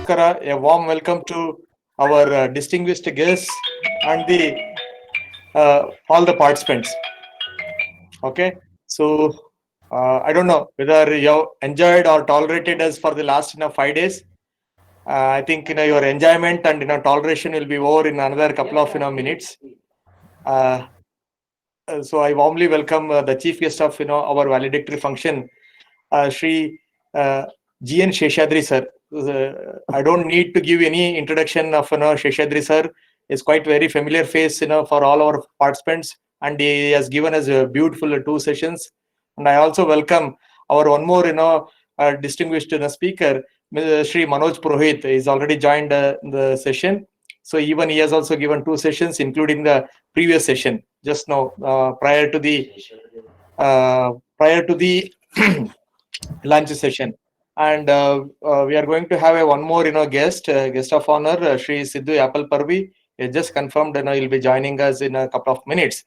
Namaskara, a warm welcome to our distinguished guests and the all the participants. Okay, so I don't know whether you enjoyed or tolerated us for the last 5 days. I think your enjoyment and toleration will be over in another couple of minutes. Uh, so I warmly welcome the chief guest of our valedictory function, Shri G.N. Sheshadri sir. I don't need to give any introduction of Sheshadri sir. Is quite very familiar face for all our participants, and he has given us a beautiful two sessions. And I also welcome our one more distinguished speaker, Shri Manoj Purohit. He's already joined the session. So even he has also given two sessions, including the previous session just now prior to the lunch session. And we are going to have one more guest of honor, Shri Sidhu Apple Parvi. He just confirmed he'll be joining us in a couple of minutes.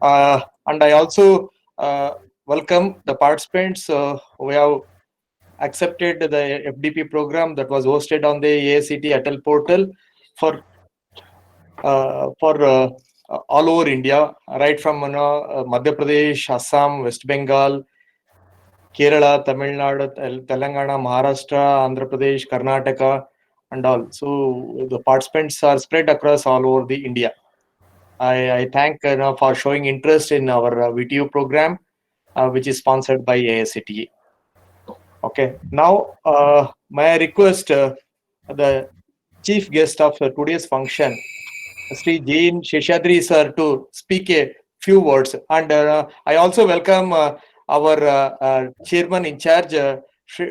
And I also welcome the participants who have accepted the FDP program that was hosted on the AICT Atal portal for all over India, right from Madhya Pradesh, Assam, West Bengal, Kerala, Tamil Nadu, Telangana, Maharashtra, Andhra Pradesh, Karnataka, and all. So the participants are spread across all over the India. I thank for showing interest in our VTU program, which is sponsored by AICTE. Okay, now may I request the chief guest of today's function, Sri Jain Sheshadri sir, to speak a few words. And I also welcome our chairman in charge,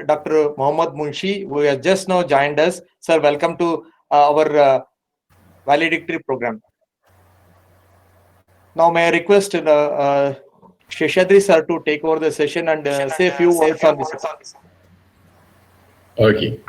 Dr. Mohammad Munshi, who has just now joined us. Sir, welcome to our valedictory program. Now, may I request Sheshadri sir to take over the session and say a few words on this. Okay.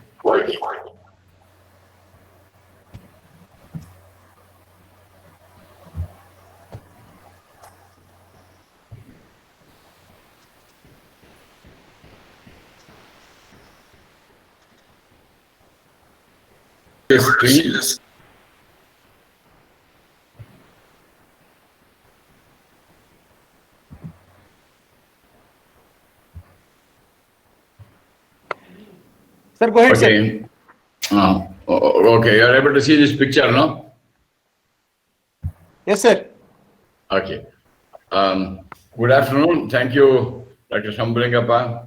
Screen. Sir, go ahead, Okay. sir. Okay, you are able to see this picture, no? Yes, sir. Okay. Good afternoon. Thank you, Dr. Shambhalingappa.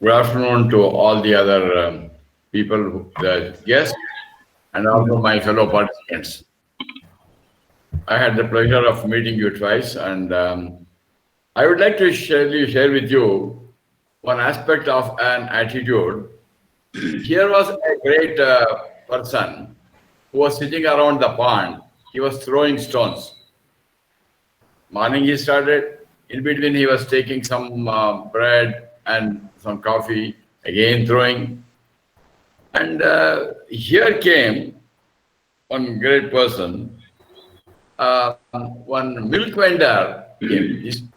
Good afternoon to all the other people, the guests, and also my fellow participants. I had the pleasure of meeting you twice, and I would like to share with you one aspect of an attitude. Here was a great person who was sitting around the pond. He was throwing stones. Morning he started. In between he was taking some bread and some coffee, again throwing. And here came one great person, one milk vendor came,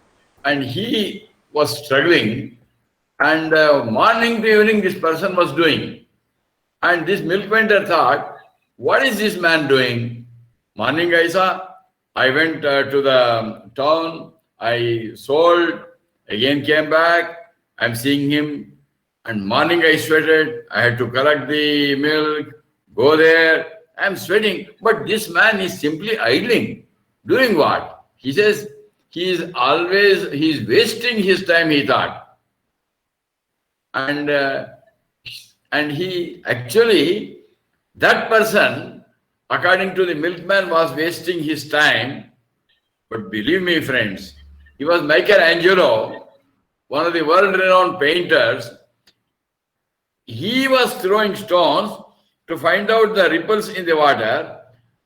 and he was struggling. And morning to evening this person was doing. And this milk vendor thought, what is this man doing? Morning I saw, I went to the town, I sold, again came back, I'm seeing him. And morning I sweated, I had to collect the milk, go there, I'm sweating. But this man is simply idling. Doing what? He says, he's wasting his time, he thought. And he actually, that person, according to the milkman, was wasting his time. But believe me, friends, he was Michelangelo, one of the world-renowned painters. He was throwing stones to find out the ripples in the water,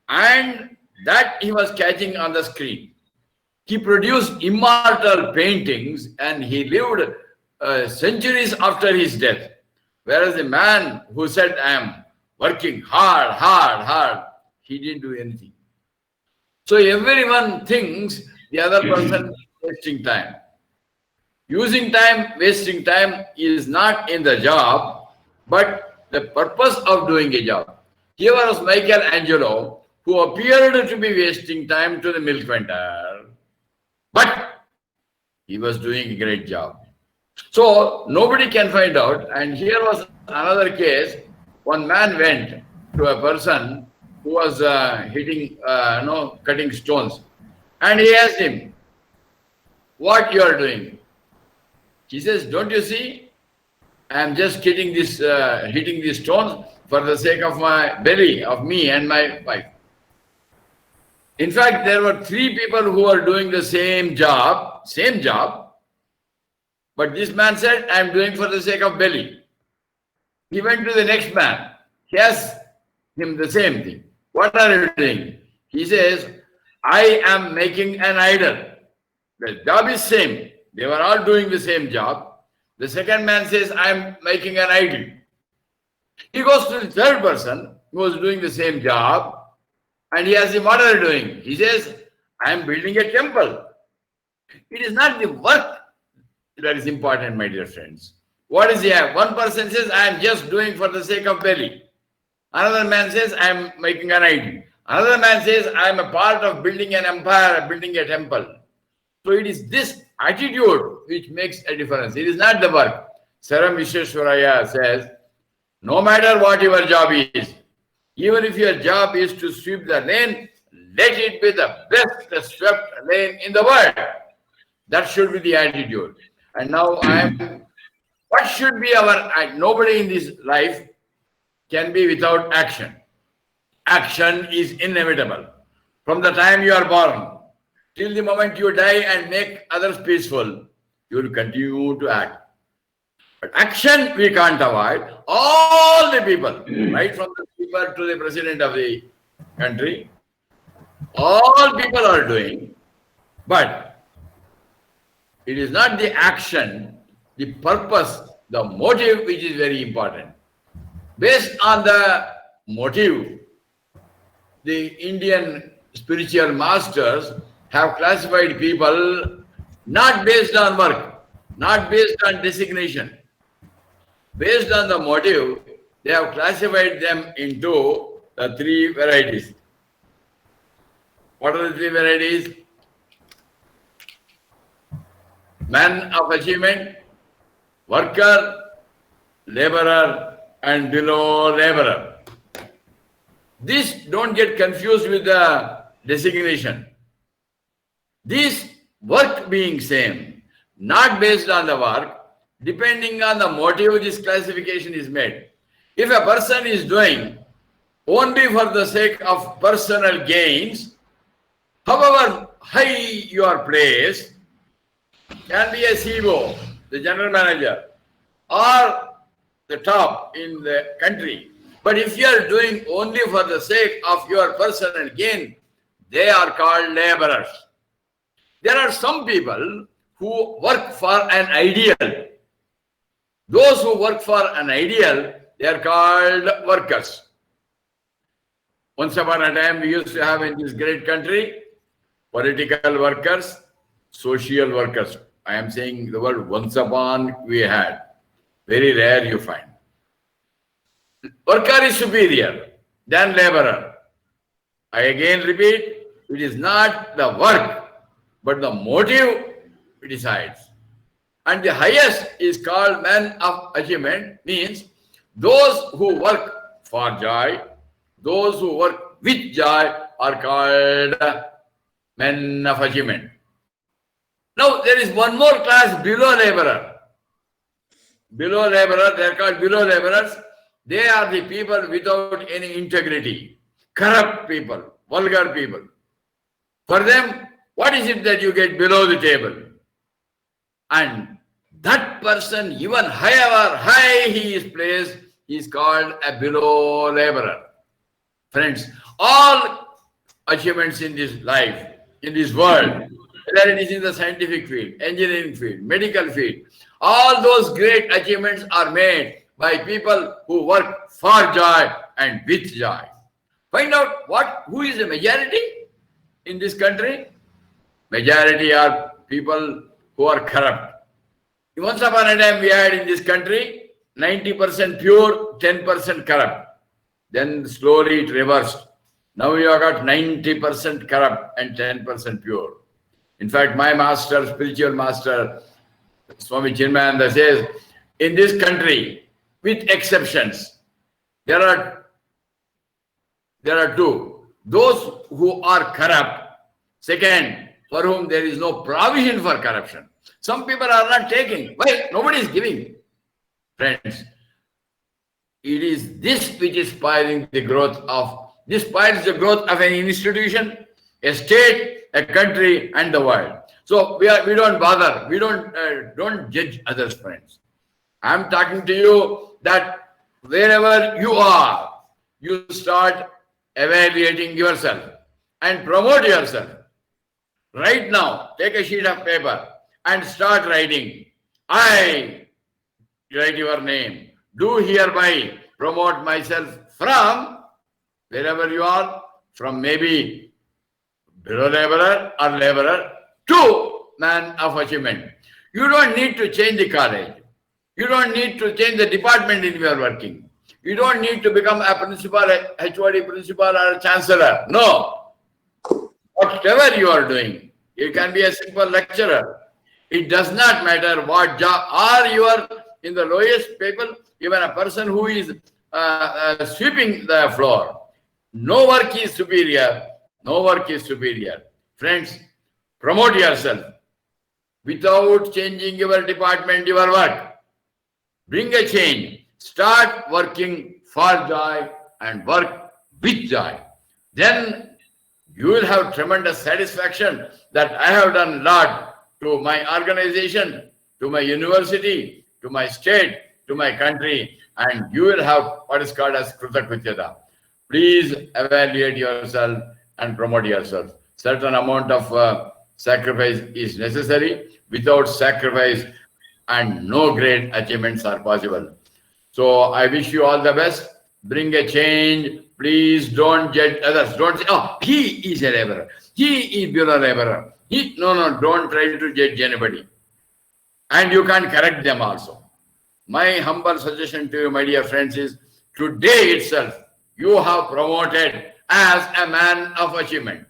and that he was catching on the screen. He produced immortal paintings, and he lived centuries after his death. Whereas the man who said, I am working hard, he didn't do anything. So everyone thinks the other person is wasting time. Using time, wasting time is not in the job. but the purpose of doing a job. Here was Michelangelo, who appeared to be wasting time to the milk vendor, but he was doing a great job. So nobody can find out. And here was another case. One man went to a person who was cutting stones, and he asked him, "What you are doing?" He says, "Don't you see? I am just hitting these stones for the sake of my belly, of me and my wife." In fact, there were 3 people who were doing the same job, but this man said, "I am doing for the sake of belly." He went to the next man. He asked him the same thing. "What are you doing?" He says, "I am making an idol." The job is same. They were all doing the same job. The second man says, "I am making an idol." He goes to the third person who was doing the same job, and he asks him, "What are you doing?" He says, "I am building a temple." It is not the work that is important, my dear friends. What is here? One person says, "I am just doing for the sake of belly." Another man says, "I am making an idol." Another man says, "I am a part of building an empire, building a temple." So it is this attitude which makes a difference. It is not the work. Saram Vishwesvaraya says, no matter what your job is, even if your job is to sweep the lane, let it be the best swept lane in the world. That should be the attitude. And now what should be nobody in this life can be without action. Action is inevitable. From the time you are born till the moment you die and make others peaceful, you will continue to act. But action we can't avoid. All the people, right from the speaker to the president of the country, all people are doing, but it is not the action, the purpose, the motive which is very important. Based on the motive, the Indian spiritual masters have classified people not based on work, not based on designation. Based on the motive, they have classified them into the 3 varieties. What are the 3 varieties? Man of achievement, worker, laborer, and below laborer. This don't get confused with the designation. This work being same, not based on the work, depending on the motive this classification is made. If a person is doing only for the sake of personal gains, however high your place, can be a CEO, the general manager, or the top in the country. But if you are doing only for the sake of your personal gain, they are called laborers. There are some people who work for an ideal. Those who work for an ideal, they are called workers. Once upon a time, we used to have in this great country, political workers, social workers. I am saying the word once upon we had. Very rare you find. Worker is superior than laborer. I again repeat, it is not the work, but the motive decides. And the highest is called man of achievement, means those who work for joy, those who work with joy are called men of achievement. Now there is one more class below laborer. Below laborer, they are called below laborers. They are the people without any integrity, corrupt people, vulgar people. For them, what is it that you get below the table? And that person, even however high he is placed, he is called a below laborer. Friends, all achievements in this life, in this world, whether it is in the scientific field, engineering field, medical field, all those great achievements are made by people who work for joy and with joy. Find out who is the majority in this country? Majority are people who are corrupt. Once upon a time we had in this country 90% pure, 10% corrupt. Then slowly it reversed. Now you have got 90% corrupt and 10% pure. In fact, my master, spiritual master, Swami Chinmayananda says, in this country, with exceptions, there are two. Those who are corrupt. Second, for whom there is no provision for corruption. Some people are not taking. Why? Nobody is giving. Friends, it is this which is spoiling the growth of, this spoils the growth of an institution, a state, a country, and the world. So we don't bother. We don't judge others, friends. I'm talking to you that wherever you are, you start evaluating yourself and promote yourself. Right now, take a sheet of paper and start writing. I write your name. Do hereby promote myself from wherever you are, from maybe below laborer or laborer to man of achievement. You don't need to change the college. You don't need to change the department in which you are working. You don't need to become a principal, a HOD principal or a chancellor. No. Whatever you are doing, you can be a simple lecturer. It does not matter what job, or you are in the lowest people, even a person who is sweeping the floor. No work is superior. No work is superior. Friends, promote yourself without changing your department, your work. Bring a change. Start working for joy and work with joy. Then you will have tremendous satisfaction that I have done a lot to my organization, to my university, to my state, to my country, and you will have what is called as Kritakrityata. Please evaluate yourself and promote yourself. Certain amount of sacrifice is necessary. Without sacrifice and no great achievements are possible. So I wish you all the best. Bring a change. Please don't judge others. Don't say, oh, he is a laborer. He is below laborer. No, don't try to judge anybody. And you can correct them also. My humble suggestion to you, my dear friends, is today itself, you have promoted as a man of achievement.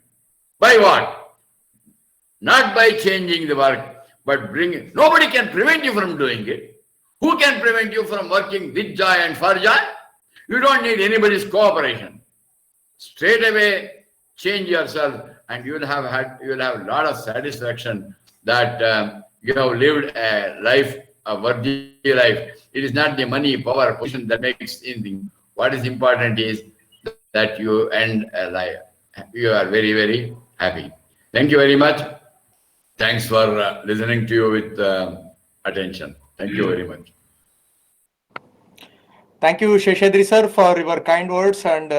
By what? Not by changing the work, but bringing. Nobody can prevent you from doing it. Who can prevent you from working with joy and for joy? You don't need anybody's cooperation. Straight away, change yourself, and you will have a lot of satisfaction that you have lived a life, a worthy life. It is not the money, power, position that makes anything. What is important is that you end a life. You are very, very happy. Thank you very much. Thanks for listening to you with attention. Thank you very much. Thank you, Sheshadri sir, for your kind words and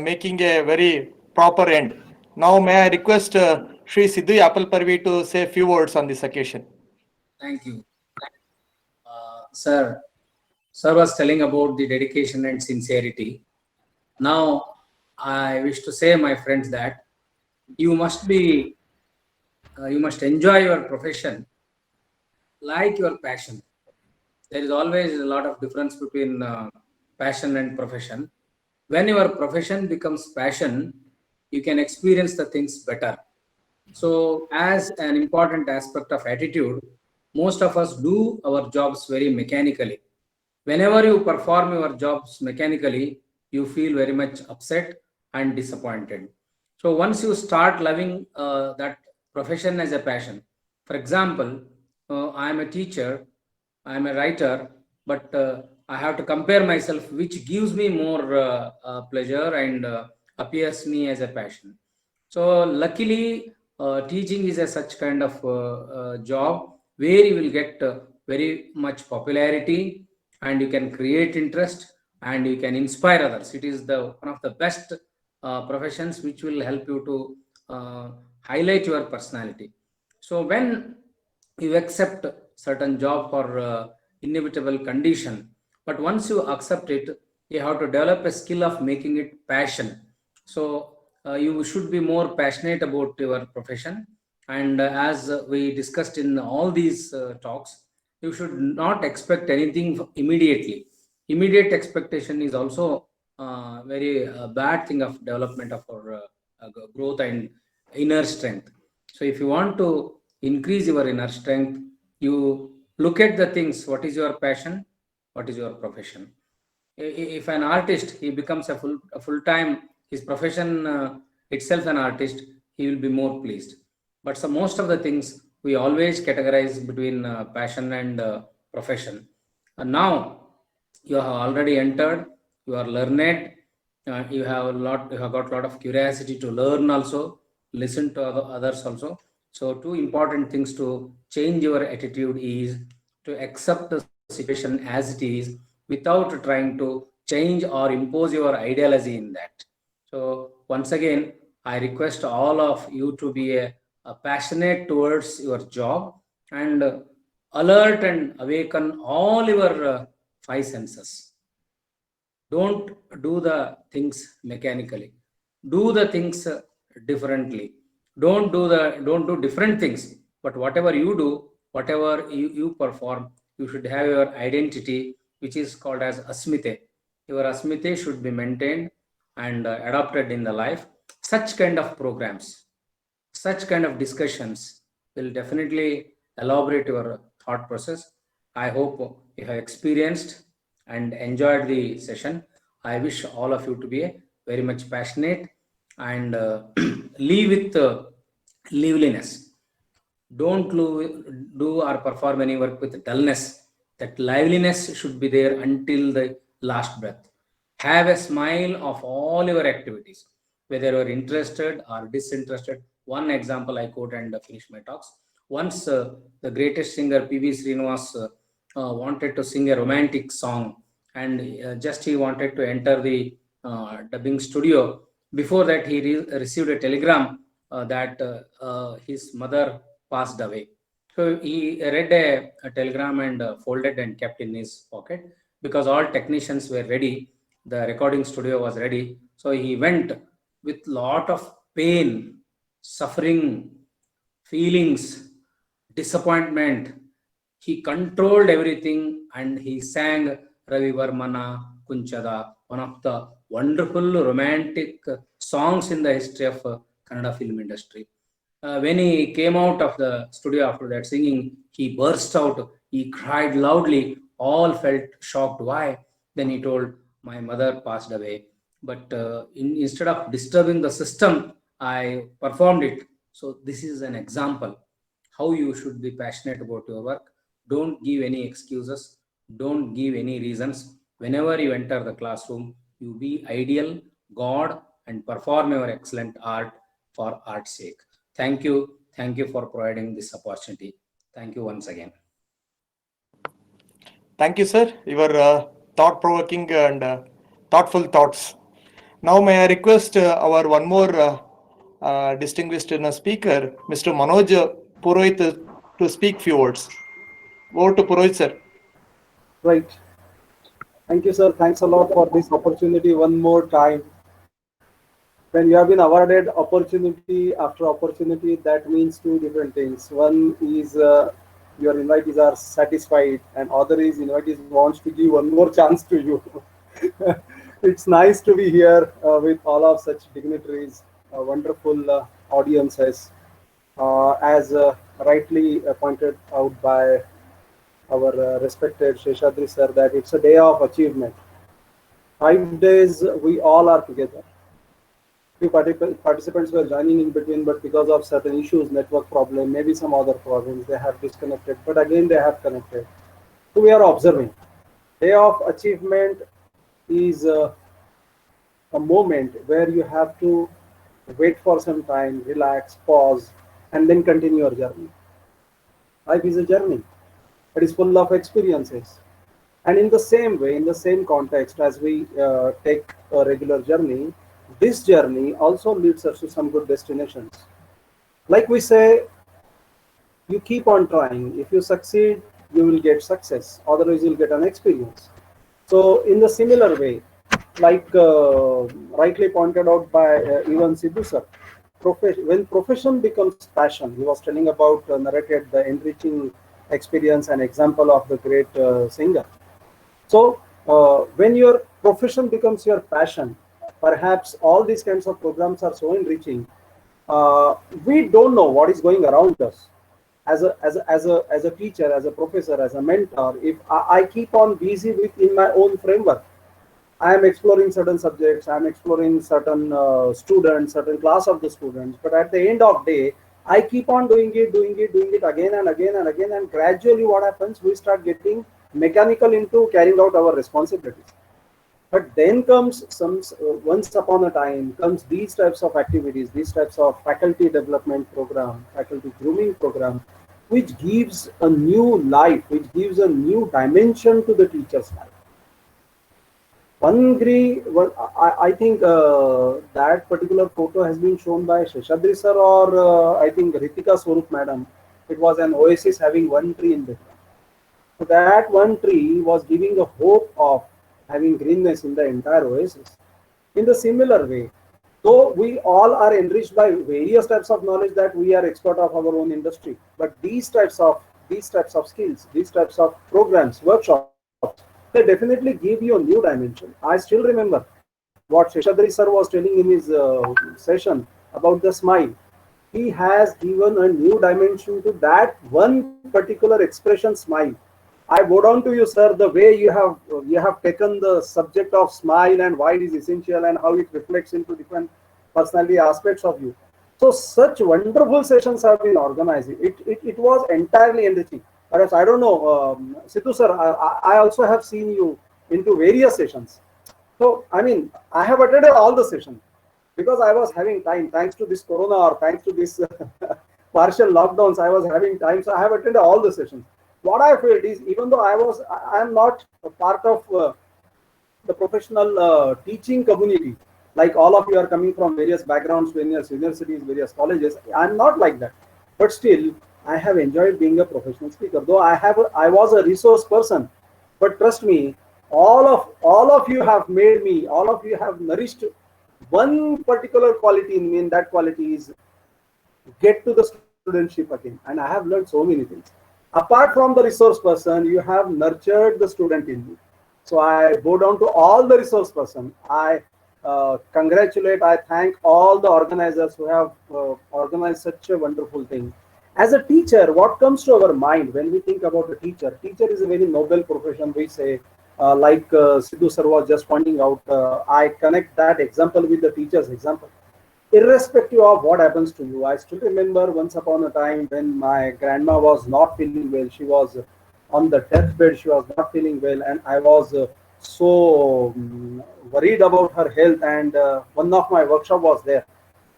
making a very proper end. Now, may I request Sri Siddhu Yapalparvi to say a few words on this occasion. Thank you. Sir was telling about the dedication and sincerity. Now, I wish to say, my friends, that you must enjoy your profession like your passion. There is always a lot of difference between passion and profession. When your profession becomes passion, you can experience the things better. So as an important aspect of attitude, most of us do our jobs very mechanically. Whenever you perform your jobs mechanically, you feel very much upset and disappointed. So once you start loving that profession as a passion, for example, I am a teacher, I am a writer, but I have to compare myself, which gives me more pleasure and appears me as a passion. So luckily, teaching is a such kind of job where you will get very much popularity, and you can create interest and you can inspire others. It is one of the best professions which will help you to highlight your personality. So when you accept certain job for inevitable condition, but once you accept it, you have to develop a skill of making it passion. So you should be more passionate about your profession. And as we discussed in all these talks, you should not expect anything immediately. Immediate expectation is also very bad thing of development of our growth and inner strength. So if you want to increase your inner strength, you look at the things. What is your passion? What is your profession? If an artist, he becomes a full time, his profession itself an artist, he will be more pleased. But so most of the things we always categorize between passion and profession. And now you have already entered, you are learned, you have got a lot of curiosity to learn also, listen to others also. So two important things to change your attitude is to accept the situation as it is without trying to change or impose your ideology in that. So once again, I request all of you to be a passionate towards your job and alert and awaken all your five senses. Don't do the things mechanically. Do the things differently. Don't do different things. But whatever you do, whatever you perform, you should have your identity, which is called as asmite. Your asmite should be maintained and adopted in the life. Such kind of programs, such kind of discussions will definitely elaborate your thought process. I hope you have experienced and enjoyed the session. I wish all of you to be very much passionate and live with liveliness. Don't do or perform any work with dullness. That liveliness should be there until the last breath. Have a smile of all your activities, whether you're interested or disinterested. One example I quote and finish my talks. Once the greatest singer P.V. Srinivas wanted to sing a romantic song, and just he wanted to enter the dubbing studio. Before that, he received a telegram that his mother passed away. So he read a telegram and folded and kept in his pocket, because all technicians were ready. The recording studio was ready. So he went with lot of pain, suffering, feelings, disappointment. He controlled everything and he sang Ravi Varmana Kunchada, one of the wonderful romantic songs in the history of Kannada film industry. When he came out of the studio after that singing, he burst out, he cried loudly, all felt shocked. Why? Then he told, my mother passed away, but instead of disturbing the system, I performed it. So this is an example how you should be passionate about your work. Don't give any excuses, don't give any reasons. Whenever you enter the classroom, you be ideal, God, and perform your excellent art for art's sake. Thank you for providing this opportunity. Thank you once again. Thank you, sir. Your thought-provoking and thoughtful thoughts. Now, may I request our one more distinguished speaker, Mr. Manoj Purohit, to speak few words. Over to Purohit, sir. Right. Thank you, sir. Thanks a lot for this opportunity one more time. When you have been awarded opportunity after opportunity, that means two different things. One is your invitees are satisfied, and other is invitees wants to give one more chance to you. It's nice to be here with all of such dignitaries, wonderful audiences. As rightly pointed out by our respected Sheshadri sir, that it's a day of achievement. 5 days we all are together. Few participants were joining in between, but because of certain issues, network problem, maybe some other problems, they have disconnected, but again they have connected. So we are observing. Day of achievement is a moment where you have to wait for some time, relax, pause, and then continue your journey. Life is a journey. It is full of experiences. And in the same way, in the same context, as we take a regular journey, this journey also leads us to some good destinations. Like we say, you keep on trying. If you succeed, you will get success. Otherwise, you'll get an experience. So in the similar way, like rightly pointed out by Ivan Sidhu sir, when profession becomes passion, he was telling about, narrated the enriching experience and example of the great singer. So when your profession becomes your passion, perhaps all these kinds of programs are so enriching. We don't know what is going around us. As a teacher, as a professor, as a mentor, if I keep on busy within my own framework, I am exploring certain subjects, I am exploring certain students, certain class of the students, but at the end of day, I keep on doing it again and again and again, and gradually what happens, we start getting mechanical into carrying out our responsibilities. But then comes once upon a time comes these types of activities, these types of faculty development program, faculty grooming program, which gives a new life, which gives a new dimension to the teacher's life. I think that particular photo has been shown by Sheshadri sir or I think Ritika Swarup madam. It was an oasis having one tree in between. So that one tree was giving a hope of having greenness in the entire oasis. In the similar way, though we all are enriched by various types of knowledge that we are expert of our own industry, but these types of skills, these types of programs, workshops, they definitely give you a new dimension. I still remember what Sheshadri sir was telling in his session about the smile. He has given a new dimension to that one particular expression, smile. I bow down to you, sir, the way you have taken the subject of smile and why it is essential and how it reflects into different personality aspects of you. So such wonderful sessions have been organized. It was entirely enriching. Perhaps I don't know, Sidhu sir, I also have seen you into various sessions. So I mean, I have attended all the sessions because I was having time, thanks to this corona or thanks to this partial lockdowns. I was having time, so I have attended all the sessions. What I felt is, even though I am not a part of the professional teaching community, like all of you are coming from various backgrounds, various universities, various colleges. I'm not like that, but still, I have enjoyed being a professional speaker. Though I was a resource person, but trust me, all of you have made me, all of you have nourished one particular quality in me, and that quality is get to the studentship again. And I have learned so many things. Apart from the resource person, you have nurtured the student in me. So I bow down to all the resource person. I congratulate, I thank all the organizers who have organized such a wonderful thing. As a teacher, what comes to our mind when we think about a teacher? Teacher is a very noble profession, we say. Like Sidhu sir was just pointing out, I connect that example with the teacher's example. Irrespective of what happens to you, I still remember once upon a time when my grandma was not feeling well. She was on the deathbed, she was not feeling well, and I was so worried about her health. And one of my workshop was there.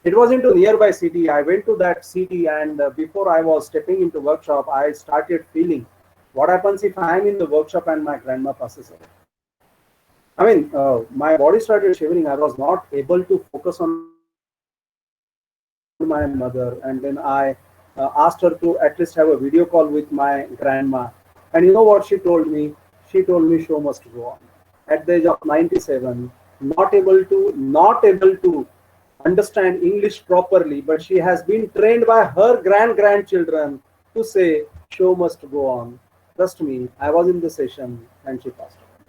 It was into nearby city. I went to that city, and before I was stepping into workshop, I started feeling what happens if I am in the workshop and my grandma passes away. I mean, my body started shivering. I was not able to focus on my mother, and then I asked her to at least have a video call with my grandma. And you know what she told me? She told me show must go on. At the age of 97, not able to understand English properly, but she has been trained by her grandchildren to say show must go on. Trust me, I was in the session and she passed away.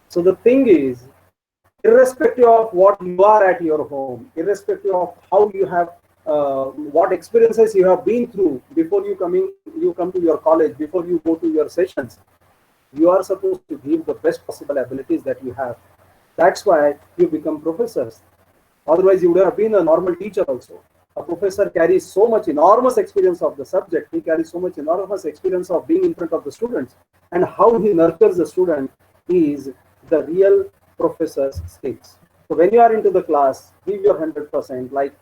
So the thing is, irrespective of what you are at your home, irrespective of how you have what experiences you have been through before you come to your college, before you go to your sessions, you are supposed to give the best possible abilities that you have. That's why you become professors. Otherwise, you would have been a normal teacher also. A professor carries so much enormous experience of the subject. He carries so much enormous experience of being in front of the students, and how he nurtures the student is the real professor's skills. So when you are into the class, give your 100%. Like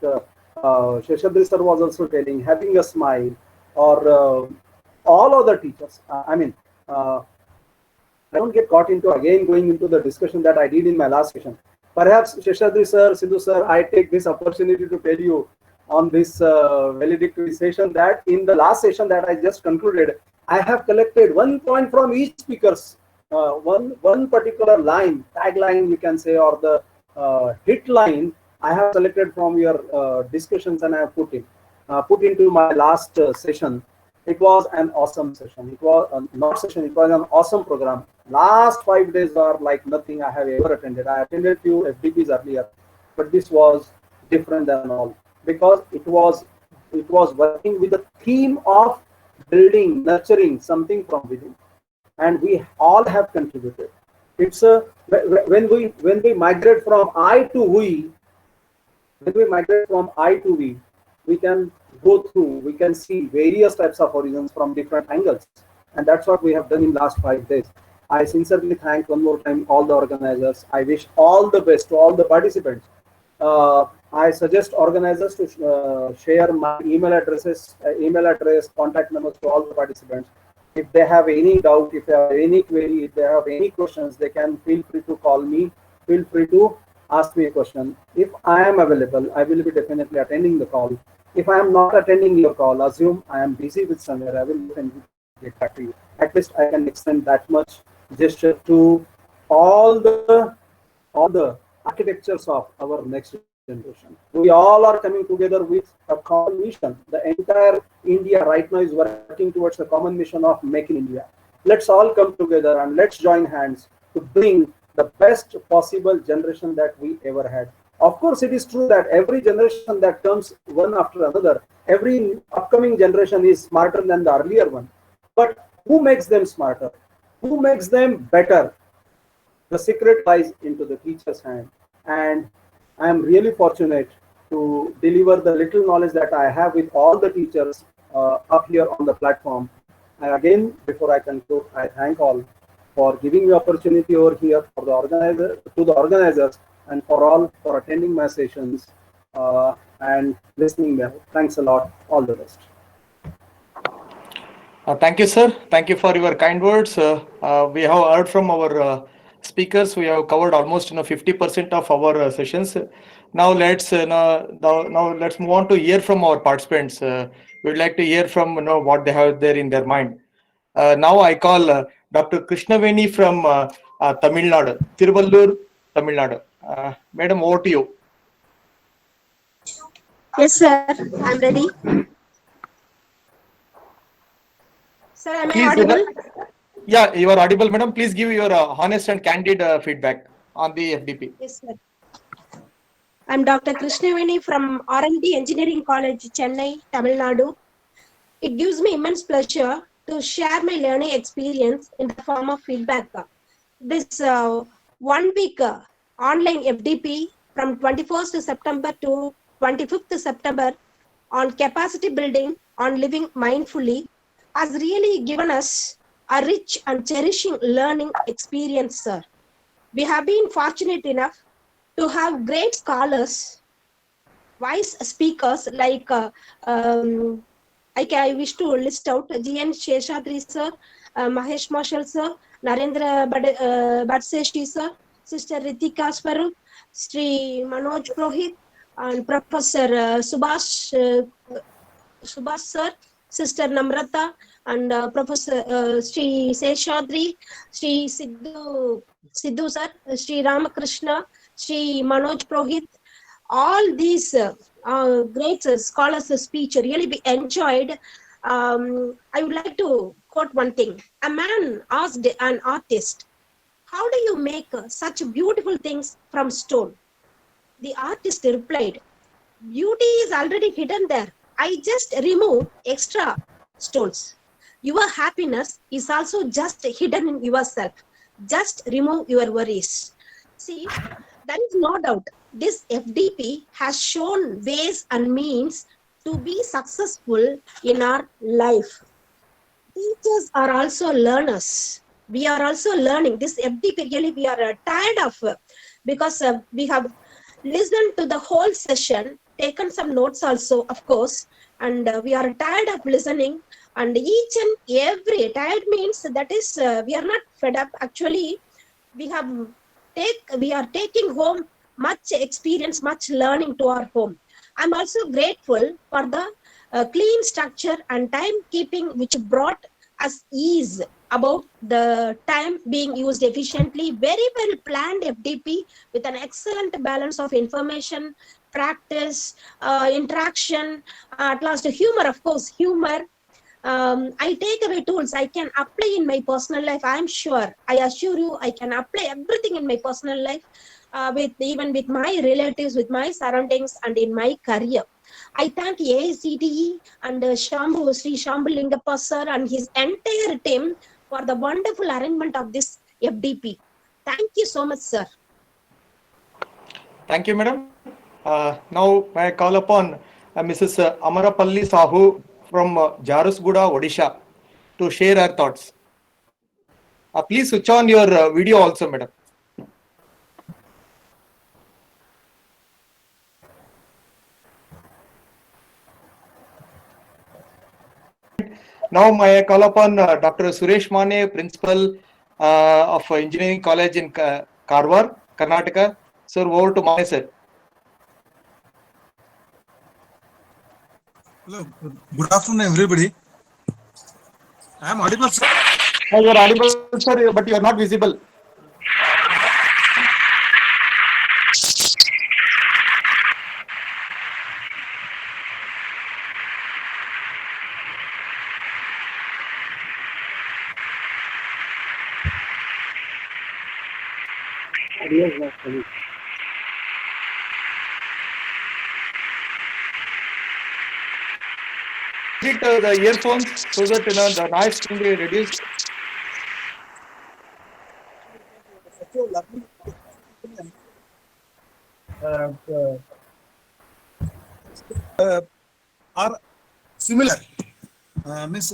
Sheshadri sir was also telling, having a smile, or all other teachers. I don't get caught into again going into the discussion that I did in my last session. Perhaps Sheshadri sir, Sidhu sir, I take this opportunity to tell you on this valedictory session that in the last session that I just concluded, I have collected 1 point from each speaker's one particular line, tagline you can say, or the hit line. I have selected from your discussions and I have put into my last session. It was an awesome session. It was not session. It was an awesome program. Last 5 days are like nothing I have ever attended. I attended few FDPs earlier, but this was different than all because it was working with the theme of building, nurturing something from within, and we all have contributed. It's a when we migrate from I to we, when we migrate from I to we can go through, we can see various types of horizons from different angles. And that's what we have done in last 5 days. I sincerely thank one more time all the organizers. I wish all the best to all the participants. I suggest organizers to share my email address, contact numbers to all the participants. If they have any doubt, if they have any query, if they have any questions, they can feel free to call me. Feel free to ask me a question. If I am available, I will be definitely attending the call. If I am not attending your call, assume I am busy with somewhere, I will definitely get back to you. At least I can extend that much gesture to all the architectures of our next generation. We all are coming together with a common mission. The entire India right now is working towards the common mission of Make in India. Let's all come together and let's join hands to bring the best possible generation that we ever had. Of course, it is true that every generation that comes one after another, every upcoming generation is smarter than the earlier one. But who makes them smarter? Who makes them better? The secret lies into the teacher's hand. And I am really fortunate to deliver the little knowledge that I have with all the teachers up here on the platform. And again, before I conclude, I thank all for giving me opportunity over here for the organizers and for all for attending my sessions and listening well. Thanks a lot. All the best. Thank you, sir. Thank you for your kind words. We have heard from our speakers. We have covered almost 50% of our sessions. Now let's now let's move on to hear from our participants. We'd like to hear from what they have there in their mind. Now I call Dr. Krishnaveni from Tamil Nadu, Tiruvallur, Tamil Nadu. Madam, over to you. Yes, sir. I'm ready. Sir, am I Please, audible? yeah, you are audible, madam. Please give your honest and candid feedback on the FDP. Yes, sir. I'm Dr. Krishnaveni from R&D Engineering College, Chennai, Tamil Nadu. It gives me immense pleasure to share my learning experience in the form of feedback. This 1 week online FDP from 21st September to 25th September on capacity building on living mindfully has really given us a rich and cherishing learning experience, sir. We have been fortunate enough to have great scholars, wise speakers like I wish to list out G.N. Sheshadri sir, Mahesh Marshall sir, Narendra Badseshi sir, Sister Ritika Swarup, Sri Manoj Prohit, and Professor Subhash sir, Sister Namrata, and Professor Sri Seshadri, Sri Sidhu sir, Sri Ramakrishna, Sri Manoj Prohit. All these great scholars' speech really be enjoyed. I would like to quote one thing. A man asked an artist, "How do you make such beautiful things from stone?" The artist replied, "Beauty is already hidden there. I just remove extra stones. Your happiness is also just hidden in yourself. Just remove your worries." See, there is no doubt this FDP has shown ways and means to be successful in our life. Teachers are also learners. We are also learning. This FDP really we are tired of because we have listened to the whole session, taken some notes also, of course, and we are tired of listening. And each and every tired means that is we are not fed up. Actually, we are taking home much experience, much learning to our home. I'm also grateful for the clean structure and timekeeping which brought us ease about the time being used efficiently. Very well planned FDP with an excellent balance of information, practice, interaction, at last humor, of course, humor. I take away tools I can apply in my personal life. I'm sure, I assure you, I can apply everything in my personal life, with even with my relatives, with my surroundings, and in my career. I thank AICTE and Sri Shambhu Lingappa sir and his entire team for the wonderful arrangement of this FDP. Thank you so much, sir. Thank you, madam. Now, may I call upon Mrs. Amarapalli Sahu from Jarusguda, Odisha, to share her thoughts. Please switch on your video also, madam. Now, may I call upon Dr. Suresh Mane, Principal of Engineering College in Karwar, Karnataka. Sir, over to Mane, sir. Hello, good afternoon, everybody. I am audible, sir. You are audible, sir, but you are not visible. Yes, that's correct. It the earphones so that the noise can be reduced. Are similar. Means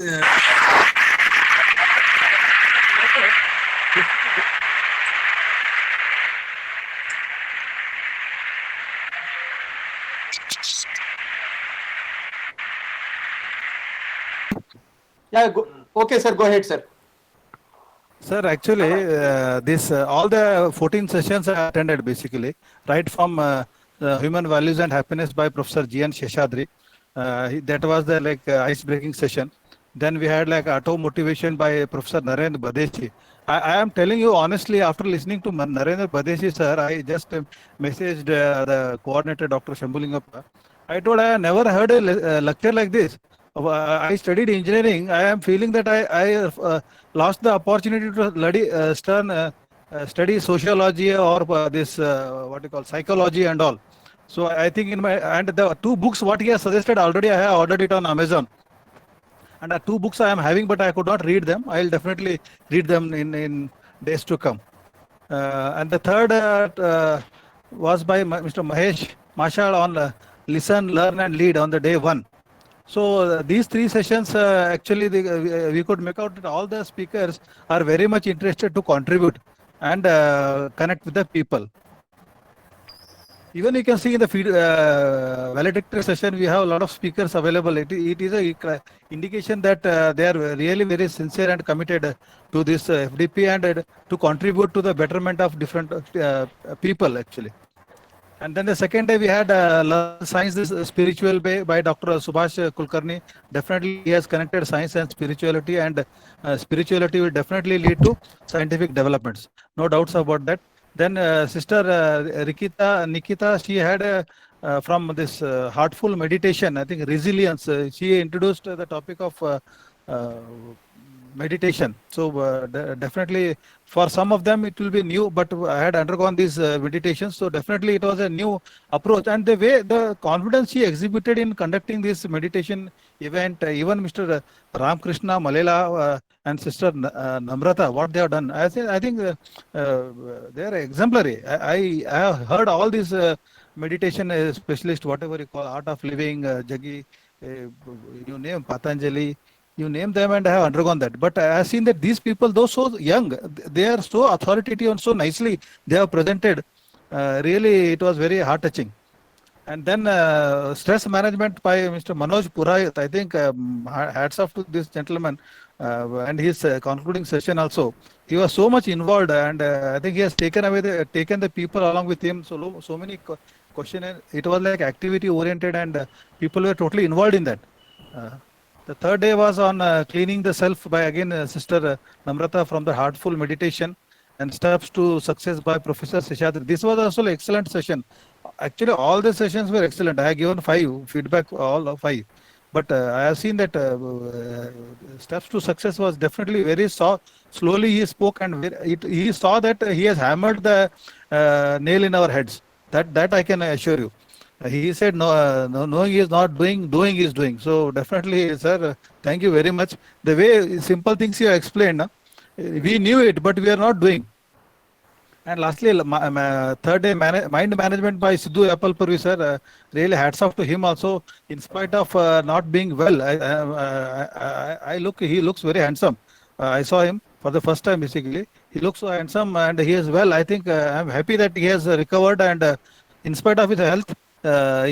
Yeah, okay, sir, go ahead, sir. Sir, actually, this all the 14 sessions I attended basically, right from Human Values and Happiness by Professor G.N. Sheshadri. That was the ice-breaking session. Then we had like auto motivation by Professor Narendra Badeshi. I am telling you honestly, after listening to Narendra Badeshi, sir, I just messaged the coordinator, Dr. Shambulingappa. I told I never heard a lecture like this. I studied engineering. I am feeling that I lost the opportunity to study sociology or this what you call psychology and all. So I think in my and the two books what he has suggested already I have ordered it on Amazon. And the two books I am having, but I could not read them. I'll definitely read them in days to come. And the third was by Mr. Mahesh Mashal on Listen, Learn and Lead on the day 1. So these three sessions, actually, we could make out that all the speakers are very much interested to contribute and connect with the people. Even you can see in the valedictory session, we have a lot of speakers available. It is a indication that they are really very sincere and committed to this FDP and to contribute to the betterment of different people actually. And then the second day we had Science this Spiritual by Dr. Subhash Kulkarni. Definitely he has connected science and spirituality, and spirituality will definitely lead to scientific developments. No doubts about that. Then Sister Nikita, she had from this heartful meditation, I think resilience, she introduced the topic of meditation. So definitely for some of them it will be new, but I had undergone these meditations. So definitely it was a new approach, and the way the confidence she exhibited in conducting this meditation event, even Mr. Ramkrishna Malela and Sister Namrata, what they have done, I think they are exemplary. I have heard all these meditation specialists, whatever you call, Art of Living, Jagi, you name Patanjali, you name them, and I have undergone that. But I have seen that these people, though so young, they are so authoritative and so nicely they have presented. Really, it was very heart-touching. And then stress management by Mr. Manoj Purayat. I think hats off to this gentleman and his concluding session also. He was so much involved, and I think he has taken the people along with him. So many questions. It was like activity oriented, and people were totally involved in that. The third day was on cleaning the self by again Sister Namrata from the Heartful Meditation and Steps to Success by Professor Sheshadri. This was also an excellent session. Actually, all the sessions were excellent. I have given 5 feedback, all 5. But I have seen that steps to success was definitely very slowly he spoke, and he saw that he has hammered the nail in our heads. That I can assure you. He said no, knowing is not doing, doing is doing. So definitely, sir, thank you very much. The way simple things you explained, we knew it, but we are not doing. And lastly, third day mind management by Sidhu Appalpuri, sir. Really hats off to him also. In spite of not being well, he looks very handsome. I saw him for the first time basically. He looks so handsome and he is well. I think I'm happy that he has recovered, and in spite of his health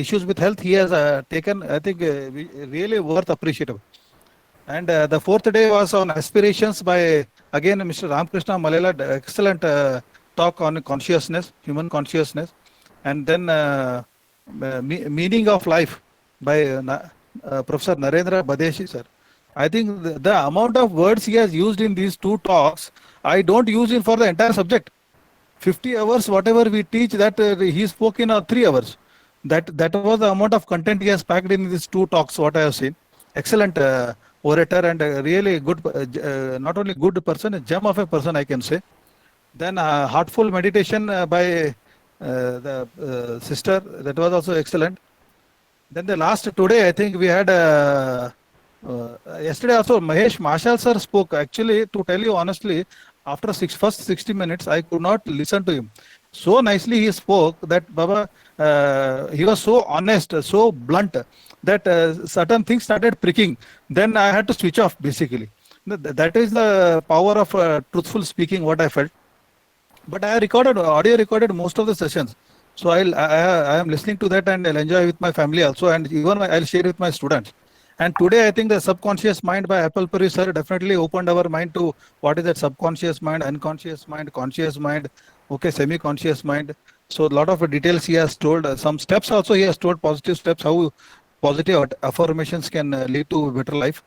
issues with health, he has taken. I think really worth appreciative. And the fourth day was on aspirations by again Mr. Ramkrishna Malela. Excellent talk on consciousness, human consciousness, and then meaning of life by Professor Narendra Badeshi, sir. I think the amount of words he has used in these two talks, I don't use it for the entire subject. 50 hours, whatever we teach, that he spoke in 3 hours. That was the amount of content he has packed in these two talks, what I have seen. Excellent orator and really good, not only good person, a gem of a person, I can say. Then heartful meditation by the sister, that was also excellent. Then the last today, I think we had yesterday also Mahesh Mashal sir spoke. Actually, to tell you honestly, after first 60 minutes, I could not listen to him. So nicely he spoke that Baba, he was so honest, so blunt that certain things started pricking. Then I had to switch off basically. That is the power of truthful speaking, what I felt. But I audio recorded most of the sessions. So I am listening to that and I'll enjoy with my family also, and even I'll share with my students. And today I think the subconscious mind by Appalpuri sir definitely opened our mind to what is that subconscious mind, unconscious mind, conscious mind, okay, semi-conscious mind. So a lot of details he has told, some steps also he has told, positive steps, how positive affirmations can lead to a better life.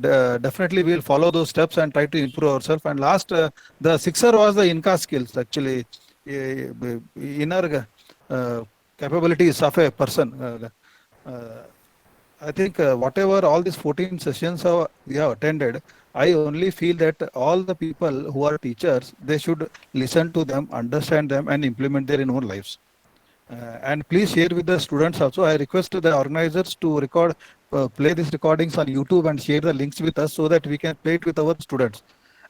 Definitely we'll follow those steps and try to improve ourselves. And last, the sixer was the Inca skills, actually, inner capabilities of a person. I think whatever all these 14 sessions we have attended, I only feel that all the people who are teachers, they should listen to them, understand them, and implement their own lives. And please share with the students also. I request the organizers to play these recordings on YouTube and share the links with us so that we can play it with our students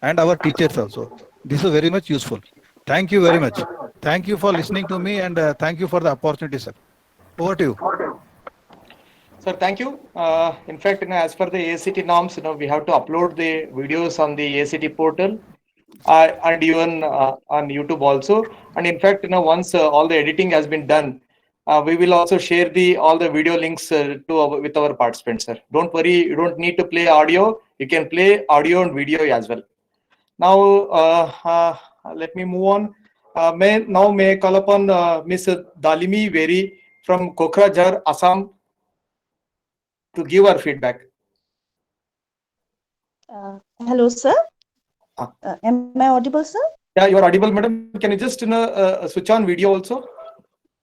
and our teachers also. This is very much useful. Thank you very much. Thank you for listening to me, and thank you for the opportunity, sir. Over to you. Sir, thank you. In fact, as per the ACT norms, we have to upload the videos on the ACT portal and even on YouTube also. And in fact, once all the editing has been done, we will also share all the video links with our participants, sir. Don't worry, you don't need to play audio. You can play audio and video as well. Now, let me move on. May I call upon Ms. Dalimi Veri from Kokrajhar, Assam, to give our feedback. Hello, sir. Am I audible, sir? Yeah, you are audible, madam. Can you just switch on video also,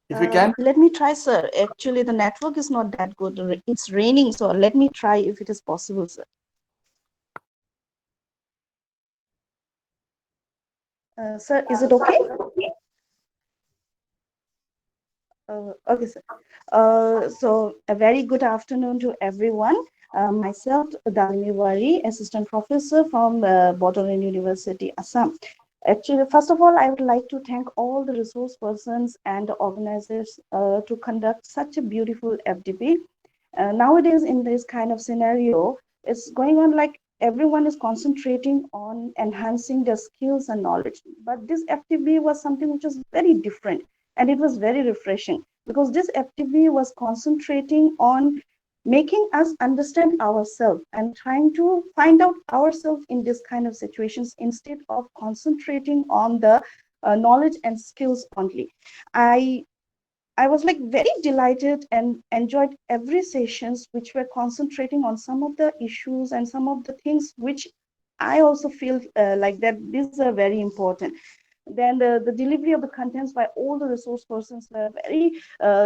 if you can? Let me try, sir. Actually, the network is not that good. It's raining, so let me try if it is possible, sir. Sir, is it okay? Okay, sir. So a very good afternoon to everyone. Myself, Dalini Wari, Assistant Professor from Bordolin University, Assam. Actually, first of all, I would like to thank all the resource persons and organizers to conduct such a beautiful FDP. Nowadays, in this kind of scenario, it's going on like everyone is concentrating on enhancing their skills and knowledge. But this FTB was something which was very different, and it was very refreshing because this FTB was concentrating on making us understand ourselves and trying to find out ourselves in this kind of situations instead of concentrating on the knowledge and skills only. I was like very delighted and enjoyed every sessions which were concentrating on some of the issues and some of the things which I also feel like that these are very important. Then the delivery of the contents by all the resource persons were very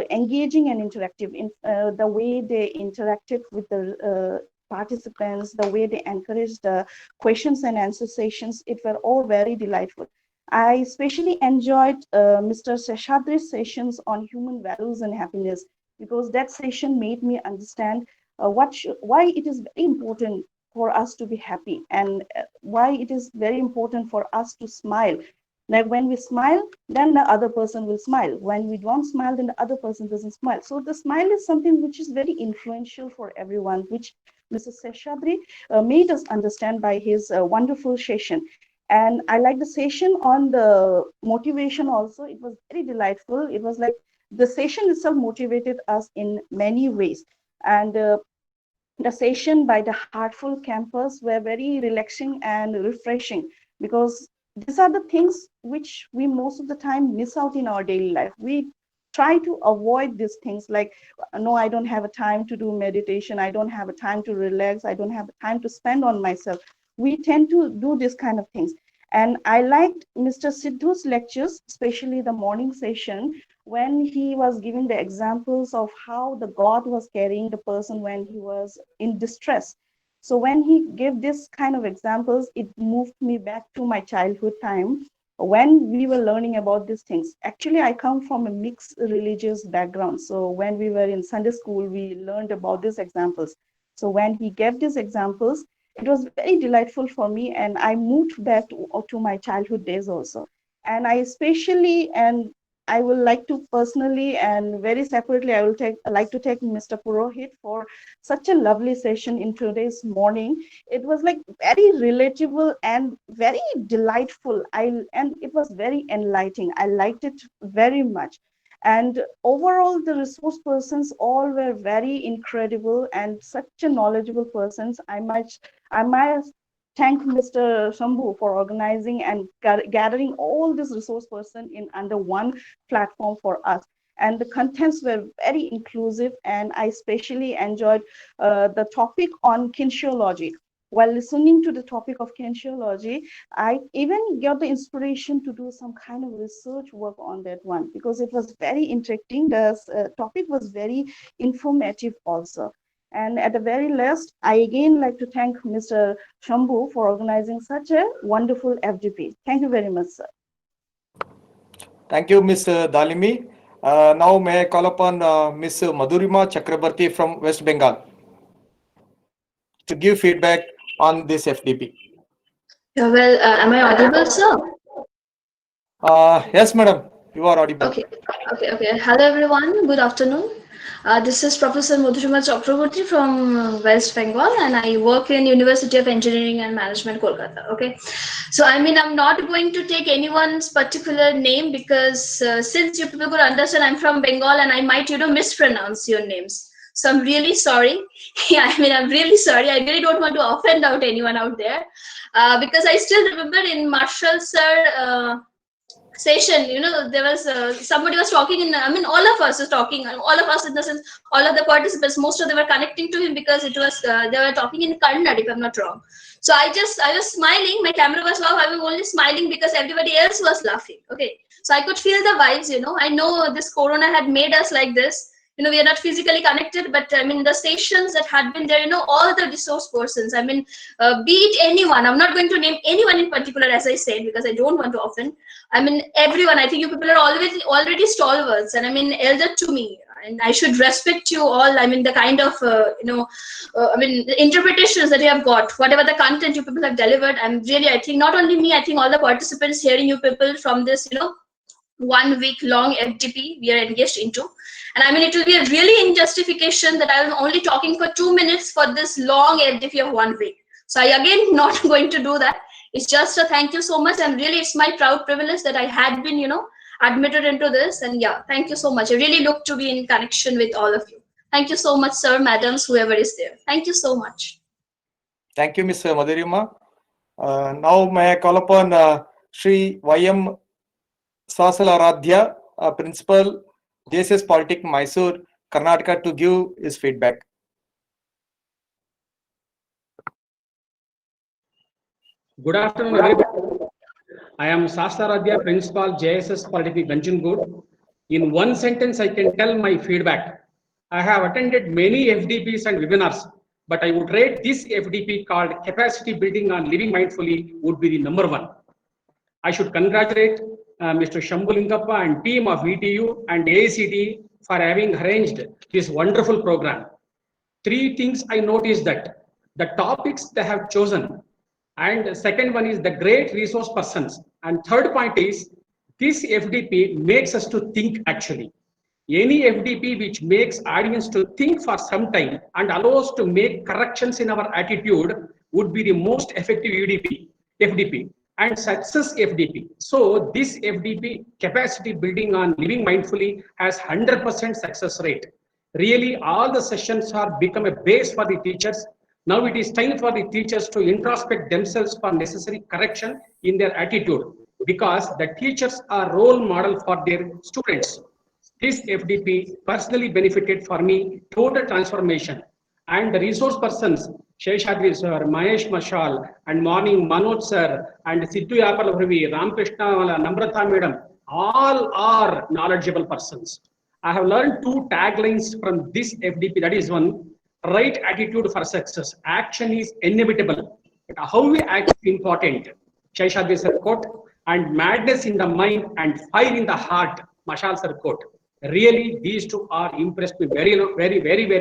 engaging and interactive in the way they interacted with the participants, the way they encouraged the questions and answer sessions. It were all very delightful. I especially enjoyed Mr. Seshadri's sessions on human values and happiness, because that session made me understand why it is very important for us to be happy, and why it is very important for us to smile. Like when we smile, then the other person will smile. When we don't smile, then the other person doesn't smile. So the smile is something which is very influential for everyone, which Mr. Seshadri made us understand by his wonderful session. And I like the session on the motivation also. It was very delightful. It was like the session itself motivated us in many ways. And the session by the Heartful campus were very relaxing and refreshing, because these are the things which we most of the time miss out in our daily life. We try to avoid these things, like, no, I don't have a time to do meditation, I don't have a time to relax, I don't have a time to spend on myself. We tend to do this kind of things. And I liked Mr. Sidhu's lectures, especially the morning session, when he was giving the examples of how the God was carrying the person when he was in distress. So when he gave this kind of examples, it moved me back to my childhood time when we were learning about these things. Actually, I come from a mixed religious background. So when we were in Sunday school, we learned about these examples. So when he gave these examples, it was very delightful for me, and I moved back to my childhood days also. And I especially, and I will like to personally and very separately, I will like to take Mr. Purohit for such a lovely session in today's morning. It was like very relatable and very delightful. And it was very enlightening. I liked it very much. And overall, the resource persons all were very incredible and such a knowledgeable persons. I might thank Mr. Shambhu for organizing and gathering all this resource person in under one platform for us. And the contents were very inclusive, and I especially enjoyed the topic on kinesiology. While listening to the topic of kinesiology, I even got the inspiration to do some kind of research work on that one, because it was very interesting. The topic was very informative also. And at the very last, I again like to thank Mr. Shambhu for organizing such a wonderful FDP. Thank you very much, sir. Thank you, Ms. Dalimi. Now may I call upon Ms. Madhurima Chakrabarti from West Bengal to give feedback on this FDP. Yeah, well, am I audible, sir? Yes, madam, you are audible. Okay. Hello, everyone. Good afternoon. This is Professor Madhurima Chakraborty from West Bengal, and I work in University of Engineering and Management, Kolkata. Okay. So, I mean, I'm not going to take anyone's particular name, because since you people could understand I'm from Bengal, and I might, mispronounce your names. So I'm really sorry. Yeah, I mean, I'm really sorry. I really don't want to offend out anyone out there, because I still remember in Marshall sir session, there was somebody was talking in, I mean, all of us was talking, all of us in the sense, all of the participants, most of them were connecting to him, because it was, they were talking in Kannada, if I'm not wrong. So I was smiling, my camera was off, I was only smiling because everybody else was laughing. Okay. So I could feel the vibes, I know this Corona had made us like this. We are not physically connected, but I mean, the stations that had been there, all the resource persons, I mean, be it anyone, I'm not going to name anyone in particular, as I said, because I don't want to offend. I mean, everyone, I think you people are already stalwarts, and I mean, elder to me, and I should respect you all. I mean, the kind of, I mean, the interpretations that you have got, whatever the content you people have delivered, I'm really, I think not only me, I think all the participants hearing you people from this, 1 week long FDP we are engaged into. And I mean, it will be a really injustification that I am only talking for 2 minutes for this long FDP of 1 week. So I again not going to do that. It's just a thank you so much. And really, it's my proud privilege that I had been, admitted into this. And yeah, thank you so much. I really look to be in connection with all of you. Thank you so much, sir, madams, whoever is there. Thank you so much. Thank you, Ms. Madhurima. Now may I call upon Shri Y.M. Sasalaradhya, Principal, JSS Polytechnic, Mysore, Karnataka, to give his feedback. Good afternoon, everybody. I am Sastaradhya, Principal JSS Polytechnic Nanjangud. In one sentence, I can tell my feedback. I have attended many FDPs and webinars, but I would rate this FDP called Capacity Building on Living Mindfully would be the number one. I should congratulate Mr. Shambhu Lingappa and team of VTU and AICTE for having arranged this wonderful program. Three things I noticed: that the topics they have chosen, and the second one is the great resource persons, and third point is this FDP makes us to think actually. Any FDP which makes audience to think for some time and allows to make corrections in our attitude would be the most effective FDP and success FDP. So this FDP, capacity building on living mindfully, has 100% success rate. Really, all the sessions are become a base for the teachers. Now it is time for the teachers to introspect themselves for necessary correction in their attitude, because the teachers are role model for their students. This FDP personally benefited for me total transformation. And the resource persons, Sheshadri sir, Mahesh Mashal, and morning Manoj sir, and Sidhu Yapalapravi, Ramkrishna, Namrata madam, all are knowledgeable persons. I have learned two taglines from this FDP. That is one, right attitude for success. Action is inevitable, but how we act is important. Sheshadri sir quote, and madness in the mind and fire in the heart, Mashal sir quote. Really, these two are impressed me very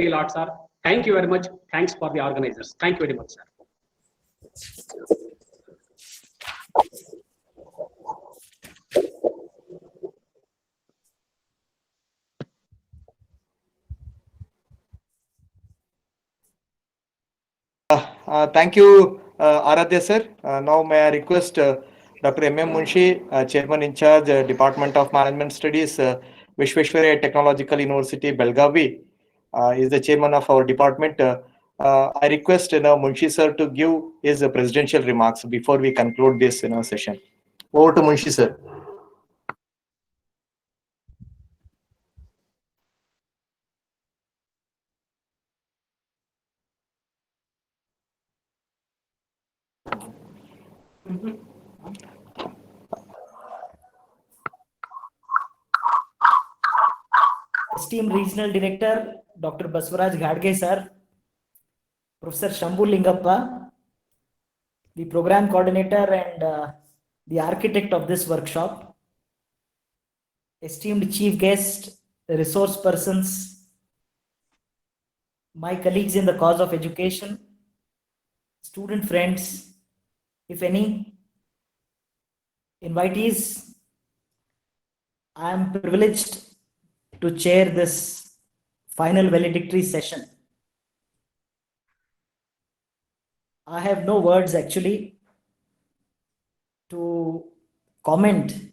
lot, sir. Thank you very much. Thanks for the organizers. Thank you very much, sir. Thank you, Aradhya sir. Now may I request Dr. M.M. Munshi, Chairman in charge, Department of Management Studies, Vishveshwaraya Technological University, Belgavi, is the chairman of our department. I request Munshi sir to give his presidential remarks before we conclude this session. Over to Munshi sir. Esteemed Regional Director, Dr. Baswaraj Ghadge sir, Professor Shambhu Lingappa, the Program Coordinator and the Architect of this workshop, esteemed Chief Guest, resource persons, my colleagues in the cause of education, student friends, if any, invitees, I am privileged to chair this final valedictory session. I have no words actually to comment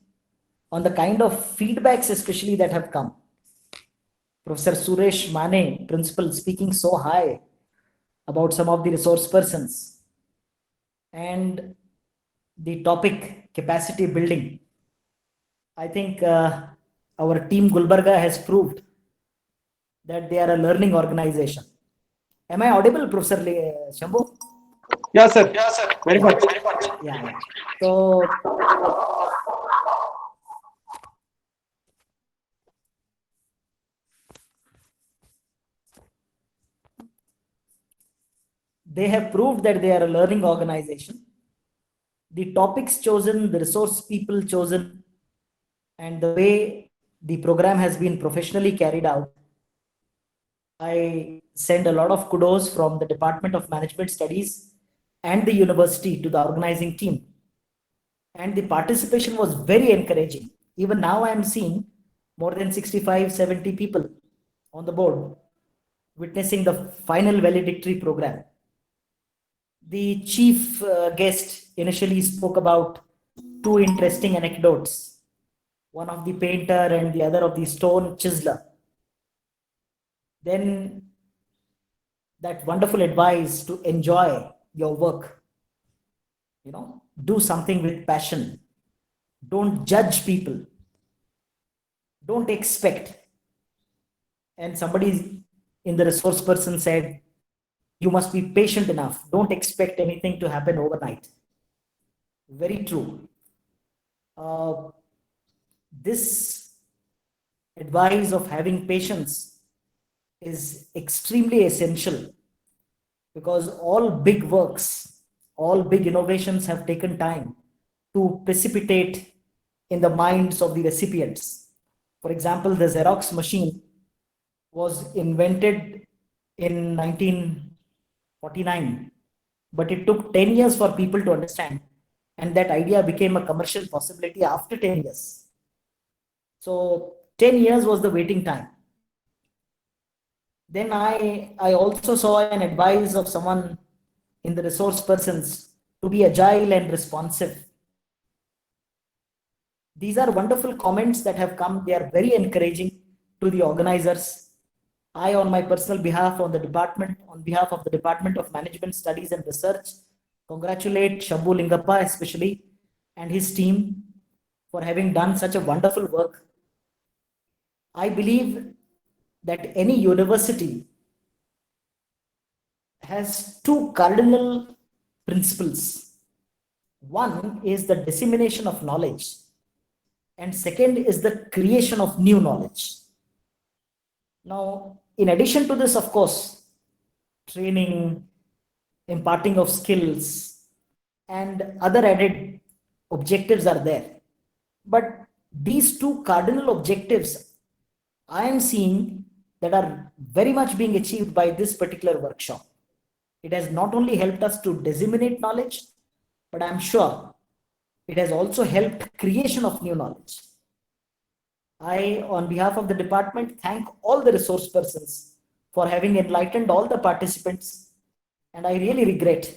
on the kind of feedbacks especially that have come. Professor Suresh Mane, principal, speaking so high about some of the resource persons, and the topic capacity building. I think our team Gulbarga has proved that they are a learning organization. Am I audible, Professor Shambhu? Yes, sir. Yes, sir. Very much. Yeah. So, they have proved that they are a learning organization. The topics chosen, the resource people chosen, and the way the program has been professionally carried out, I send a lot of kudos from the Department of Management Studies and the university to the organizing team. And the participation was very encouraging. Even now I am seeing more than 65, 70 people on the board witnessing the final valedictory program. The chief guest initially spoke about two interesting anecdotes, one of the painter and the other of the stone chiseler. Then that wonderful advice to enjoy your work, do something with passion. Don't judge people. Don't expect. And somebody in the resource person said, you must be patient enough. Don't expect anything to happen overnight. Very true. This advice of having patience is extremely essential, because all big works, all big innovations have taken time to precipitate in the minds of the recipients. For example, the Xerox machine was invented in 1949, but it took 10 years for people to understand, and that idea became a commercial possibility after 10 years. So 10 years was the waiting time. Then I also saw an advice of someone in the resource persons to be agile and responsive. These are wonderful comments that have come. They are very encouraging to the organizers. I, on my personal behalf, on behalf of the Department of Management Studies and Research, congratulate Shambhu Lingappa especially and his team for having done such a wonderful work. I believe that any university has two cardinal principles. One is the dissemination of knowledge, and second is the creation of new knowledge. Now, in addition to this, of course, training, imparting of skills, and other added objectives are there. But these two cardinal objectives I am seeing that are very much being achieved by this particular workshop. It has not only helped us to disseminate knowledge, but I'm sure it has also helped creation of new knowledge. I, on behalf of the department, thank all the resource persons for having enlightened all the participants, and I really regret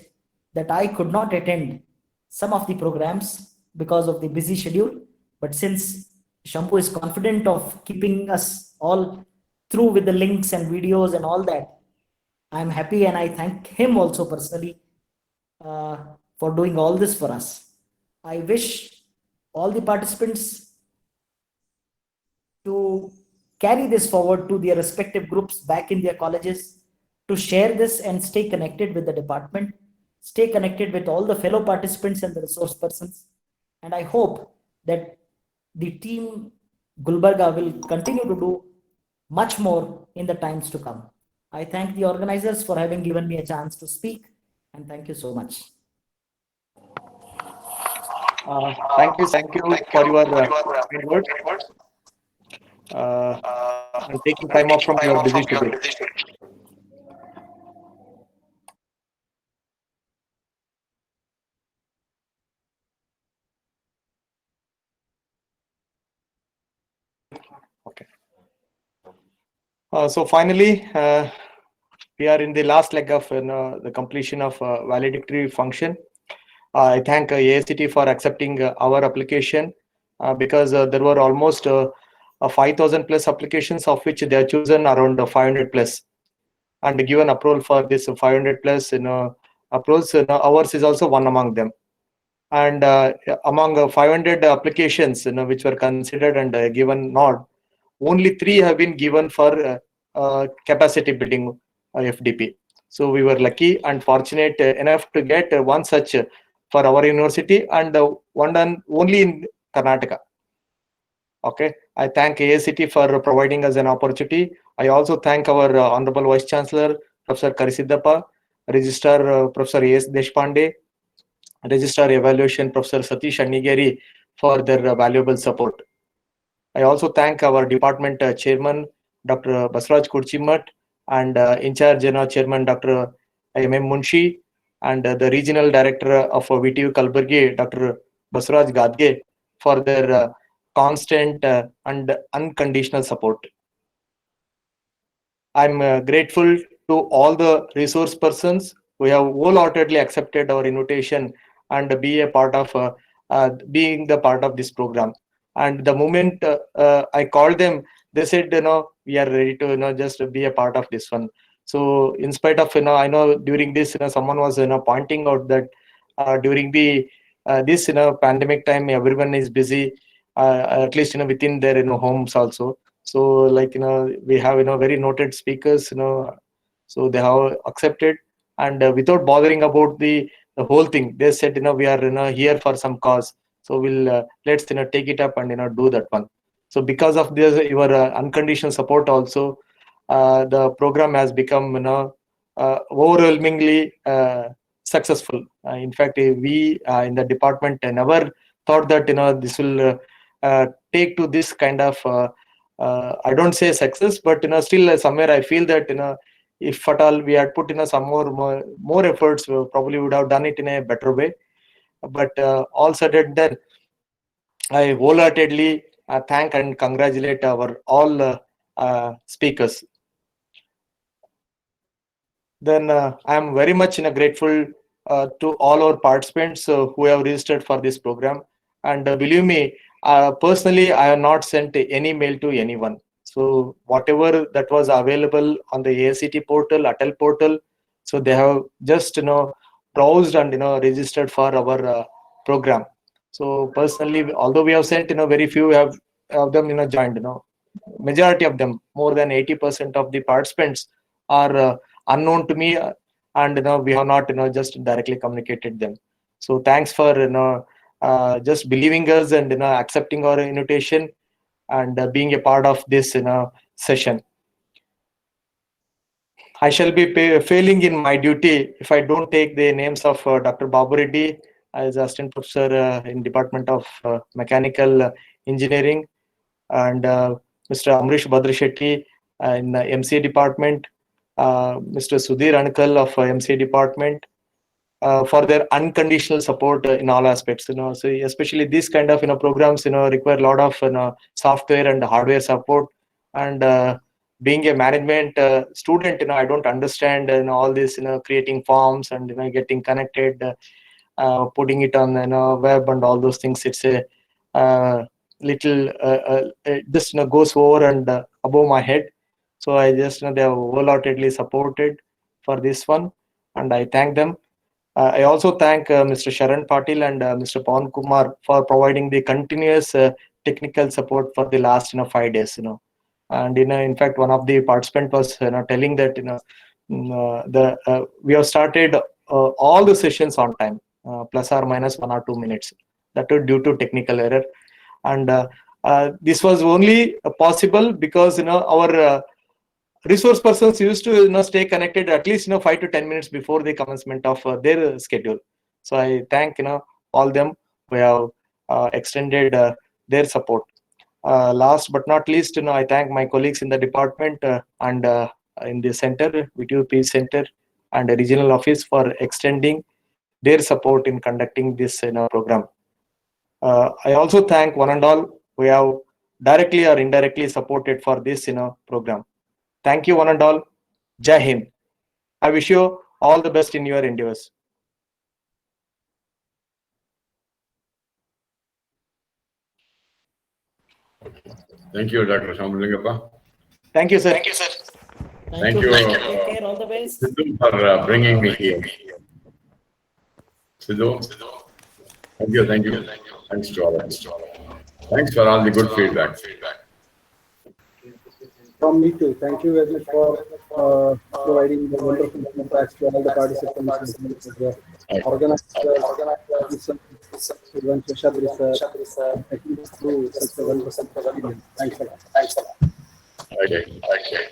that I could not attend some of the programs because of the busy schedule. But since Shambhu is confident of keeping us all through with the links and videos and all that, I'm happy, and I thank him also personally for doing all this for us. I wish all the participants to carry this forward to their respective groups back in their colleges, to share this and stay connected with the department, stay connected with all the fellow participants and the resource persons. And I hope that the team Gulbarga will continue to do much more in the times to come. I thank the organizers for having given me a chance to speak, and thank you so much. Thank you for your kind words. And taking time off from your busy schedule. Okay. So finally, we are in the last leg of the completion of valedictory function. I thank AICTE for accepting our application because there were almost 5,000 plus applications, of which they have chosen around 500 plus, and given approval for this 500 plus approach. Ours is also one among them. And among 500 applications which were considered and given nod, only 3 have been given for capacity building FDP. So we were lucky and fortunate enough to get one such for our university, and one done only in Karnataka. Okay, I thank AICTE for providing us an opportunity. I also thank our Honorable Vice Chancellor, Professor Karisiddappa, Registrar Professor A.S. Deshpande, Registrar Evaluation Professor Satish Annigeri for their valuable support. I also thank our department chairman, Dr. Basraj Kurchimat, and in charge chairman, Dr. M.M. Munshi, and the regional director of VTU Kalburgi, Dr. Basraj Gadge, for their constant and unconditional support. I'm grateful to all the resource persons who have wholeheartedly accepted our invitation and be a part of being the part of this program. And the moment I called them, they said, we are ready to, just be a part of this one. So in spite of, I know during this, someone was, pointing out that during the this, pandemic time, everyone is busy, at least, within their, homes also. So like, we have, very noted speakers, so they have accepted, and without bothering about the whole thing, they said, we are, here for some cause. So we'll let's take it up and do that one. So because of this, your unconditional support also, the program has become overwhelmingly successful. In fact, we in the department never thought that this will take to this kind of I don't say success, but still somewhere I feel that if at all we had put some more efforts, we probably would have done it in a better way. But all said and done, I wholeheartedly thank and congratulate our all speakers. Then I am very much grateful to all our participants who have registered for this program. And believe me, personally, I have not sent any mail to anyone. So whatever that was available on the AICTE portal, Atal portal, so they have just browsed and registered for our program. So personally, although we have sent very few of them joined. Majority of them, more than 80% of the participants are unknown to me, and we have not just directly communicated them. So thanks for just believing us and accepting our invitation and being a part of this session. I shall be failing in my duty if I don't take the names of Dr. Babu Reddy as assistant professor in Department of Mechanical Engineering, and Mr. Amrish Bhadrashetty in the MCA department, Mr. Sudhir Ankal of MCA department, for their unconditional support in all aspects. So especially these kind of programs require a lot of software and hardware support. And being a management student, I don't understand all this creating forms and getting connected, putting it on web and all those things. It's a little it just goes over and above my head. So I just they have wholeheartedly supported for this one, and I thank them. I also thank Mr. Sharan Patil and Mr. Pawan Kumar for providing the continuous technical support for the last 5 days. And in fact, one of the participants was telling that we have started all the sessions on time, plus or minus 1 or 2 minutes. That was due to technical error, and this was only possible because our resource persons used to stay connected at least 5 to 10 minutes before the commencement of their schedule. So I thank all them who have extended their support. Last but not least, I thank my colleagues in the department and in the center, VTUP Center and the regional office for extending their support in conducting this program. I also thank one and all who have directly or indirectly supported for this program. Thank you one and all. Jai Hind. I wish you all the best in your endeavors. Thank you, Dr. Shamalingappa. Thank you, sir. Thank you. Thank you, Take care. All the best. Sidhu, for bringing me here. Sidhu, thank you. Thanks to all of you. Thanks for all the good feedback. From me too. Thank you very much for providing the wonderful feedback to all the participants, the organizers, Srivan Sheshadri sir, taking us through such a wonderful experience. Thanks a lot. Okay.